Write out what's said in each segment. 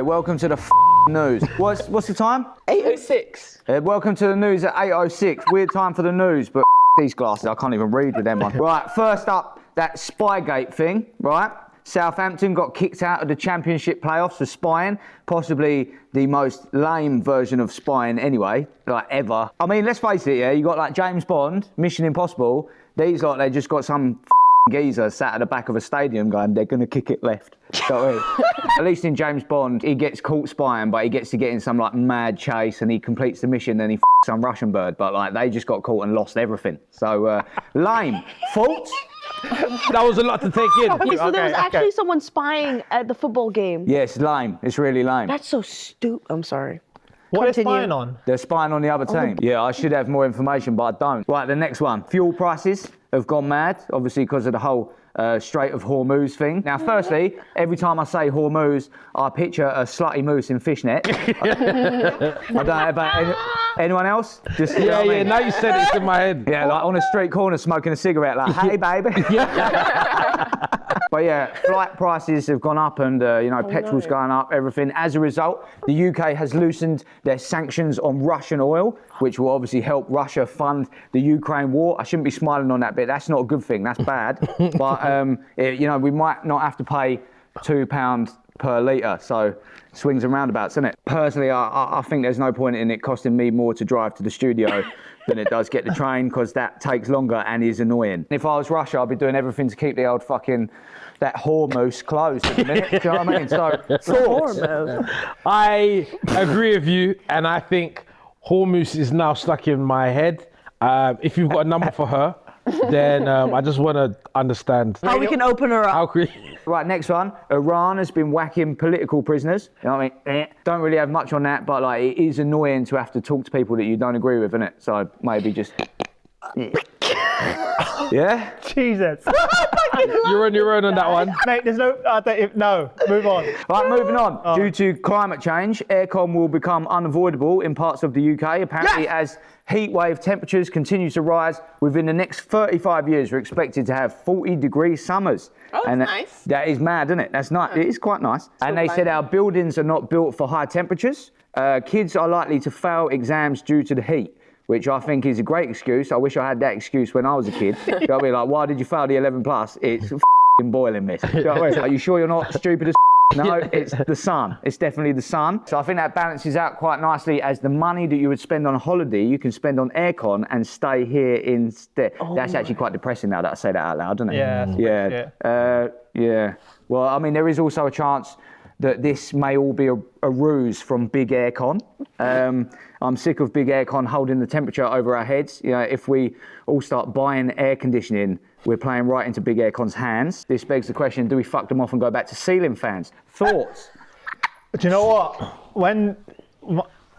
Welcome to the news. What's the time? 8:06. Welcome to the news at 8:06. Weird time for the news, but these glasses, I can't even read with them on. Right, first up, that Spygate thing, right? Southampton got kicked out of the Championship playoffs for spying, possibly the most lame version of spying anyway, like ever. I mean, let's face it, yeah, you got like James Bond, Mission Impossible, these like, they just got some geezer sat at the back of a stadium going, they're going to kick it left. At least in James Bond, he gets caught spying, but he gets to get in some like mad chase and he completes the mission, then he some Russian bird, but like they just got caught and lost everything. So, lame. Faults? That was a lot to take in. Okay, so there was actually someone spying at the football game. Yeah, it's lame. It's really lame. That's so stupid. I'm sorry. What are they Continue. spying on? They're spying on the other team. Yeah, I should have more information, but I don't. Right, the next one. Fuel prices have gone mad, obviously because of the whole Strait of Hormuz thing. Now, firstly, every time I say Hormuz, I picture a slutty moose in fishnet. I don't know about anyone else. Just, Yeah, now you said it's in my head. Yeah, like on a street corner smoking a cigarette, like, hey, baby. But yeah, flight prices have gone up and, petrol's going up, everything. As a result, the UK has loosened their sanctions on Russian oil, which will obviously help Russia fund the Ukraine war. I shouldn't be smiling on that bit. That's not a good thing. That's bad. But, we might not have to pay £2 per litre. So swings and roundabouts, isn't it? Personally, I think there's no point in it costing me more to drive to the studio than it does get the train, because that takes longer and is annoying. If I was Russia, I'd be doing everything to keep the old that Hormuz closed at the minute. Do you know what I mean? So, thoughts? I agree with you, and I think Hormuz is now stuck in my head. If you've got a number for her, then I just want to understand How we can open her up. Right, next one. Iran has been whacking political prisoners. You know what I mean? Don't really have much on that, but like it is annoying to have to talk to people that you don't agree with, isn't it? So maybe just... Yeah? Jesus. You're on your own on that one. Mate, there's no... no, move on. Right, moving on. Due to climate change, aircon will become unavoidable in parts of the UK. Apparently, as heat wave temperatures continue to rise, within the next 35 years, we're expected to have 40-degree summers. Oh, that's nice. That is mad, isn't it? That's nice. It is quite nice. And they said our buildings are not built for high temperatures. Kids are likely to fail exams due to the heat, which I think is a great excuse. I wish I had that excuse when I was a kid. You know what I mean? Like, why did you fail the 11 plus? It's boiling, miss. You know what I mean? Are you sure you're not stupid as No, it's the sun. It's definitely the sun. So I think that balances out quite nicely, as the money that you would spend on a holiday, you can spend on aircon and stay here instead. That's actually quite depressing now that I say that out loud, doesn't it? Yeah. Well, I mean, there is also a chance that this may all be a ruse from big aircon. I'm sick of big aircon holding the temperature over our heads. You know, if we all start buying air conditioning, we're playing right into big aircon's hands. This begs the question, do we fuck them off and go back to ceiling fans? Thoughts? Do you know what?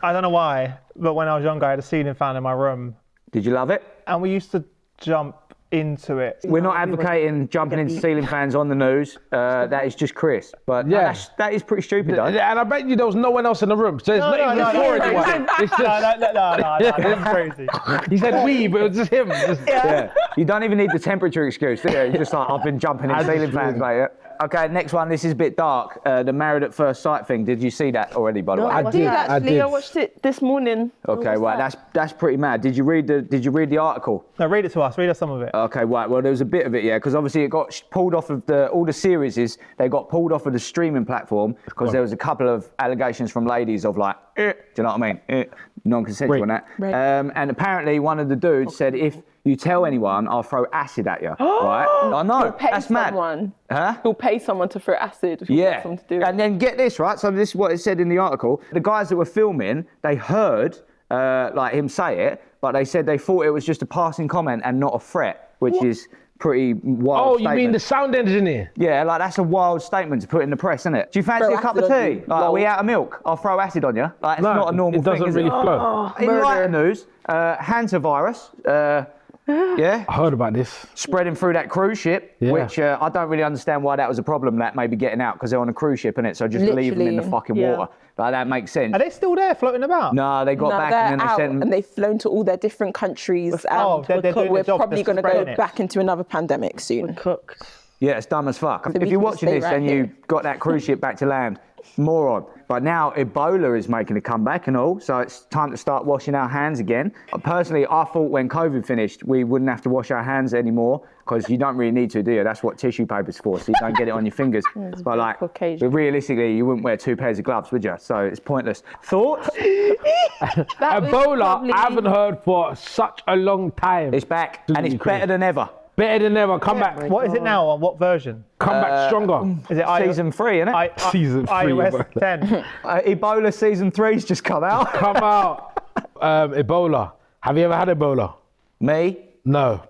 I don't know why, but when I was younger, I had a ceiling fan in my room. Did you love it? And we used to jump into it. We're not advocating jumping into ceiling fans on the news. That is just Chris. But Yeah. that is pretty stupid, though. And I bet you there was no one else in the room. So it's not even for anyone. It's just, No, that's crazy. he said we, but it was just him. Yeah. You don't even need the temperature excuse, do you? You're just like, I've been jumping in ceiling fans, mate. Okay, next one. This is a bit dark. The Married at First Sight thing. Did you see that already, by the way? I did actually. I watched it this morning. Okay, right. That's pretty mad. Did you read the article? No, read it to us. Read us some of it. Okay, right. Well, there was a bit of it, yeah, because obviously it got pulled off of all the series. They got pulled off of the streaming platform because there was a couple of allegations from ladies of like, do you know what I mean? Non-consensual and that. Right. And apparently one of the dudes said, if you tell anyone, I'll throw acid at you. Right? I know. He'll pay That's mad. someone. Huh? He'll pay someone to throw acid. If he wants someone to do it. And then get this, right? So this is what it said in the article. The guys that were filming, they heard like him say it, but they said they thought it was just a passing comment and not a threat, which is pretty wild. Oh, statement. you mean the sound engineer? Yeah, like that's a wild statement to put in the press, isn't it? Do you fancy Throw a cup of acid on tea? you. Like, are we out of milk? I'll throw acid on you. Like, it's not a normal thing, it doesn't is really it? flow. In lighter news, hantavirus, yeah, I heard about this. spreading through that cruise ship, Yeah. which I don't really understand why that was a problem, that maybe getting out, because they're on a cruise ship, innit? So just leave them in the Literally, fucking yeah. water. Like, that makes sense. Are they still there, floating about? No, they got No, back they're and then they out, sent them. and they've flown to all their different countries. Oh, And they're doing we're the job, probably they're going to go spreading it. back into another pandemic soon. Cooked. Yeah, it's dumb as fuck. we If can you're just watching stay this right and here. you got that cruise ship back to land, moron. But now Ebola is making a comeback and all, so it's time to start washing our hands again. Personally, I thought when COVID finished, we wouldn't have to wash our hands anymore because you don't really need to, do you? That's what tissue paper's for, so you don't get it on your fingers. But like, Caucasian. but realistically, you wouldn't wear 2 pairs of gloves, would you? So it's pointless. Thoughts? That was Ebola, probably- I haven't heard for such a long time. It's back, and it's better than ever. Better than ever. Come back. What is it now? On what version? Come back stronger. Is it Season 3, innit? Season 3, iOS bro. 10. Ebola season 3's just come out. Come out. Ebola. Have you ever had Ebola? Me? No.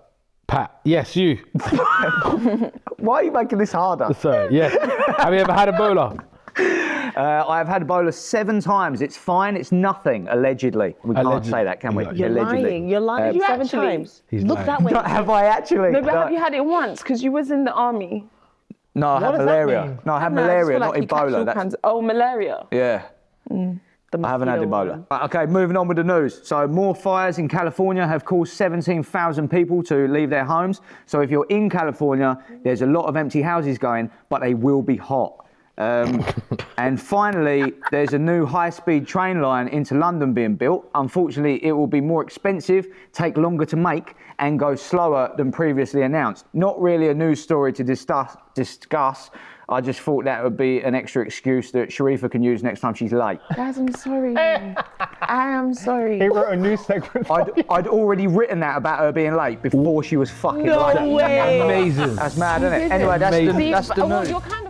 Pat. Yes, you. Why are you making this harder? Sorry. Yes. Have you ever had Ebola? I've had Ebola 7 times. It's fine. It's nothing, allegedly. We can't Allegedly. say that, can we? You're Allegedly. Lying. You're lying. you 7 actually- times. He's Look lying. that way. Have I actually? No, but have you had it once? Because you was in the army. No, I had does that malaria. mean? No, I had No, I just malaria, feel not like you catch all Ebola. That's, kinds of- oh, malaria. yeah. I haven't had Ebola. Right, okay, moving on with the news. So more fires in California have caused 17,000 people to leave their homes. So if you're in California, there's a lot of empty houses going, but they will be hot. And finally, there's a new high-speed train line into London being built. Unfortunately, it will be more expensive, take longer to make, and go slower than previously announced. Not really a news story to discuss. I just thought that would be an extra excuse that Sharifa can use next time she's late. Guys, I'm sorry. I am sorry. He wrote a news segment. I'd already written that about her being late before she was fucking No late. way. Amazing. That's mad, isn't it? Anyway, that's Amazing. the Well, news. you're kind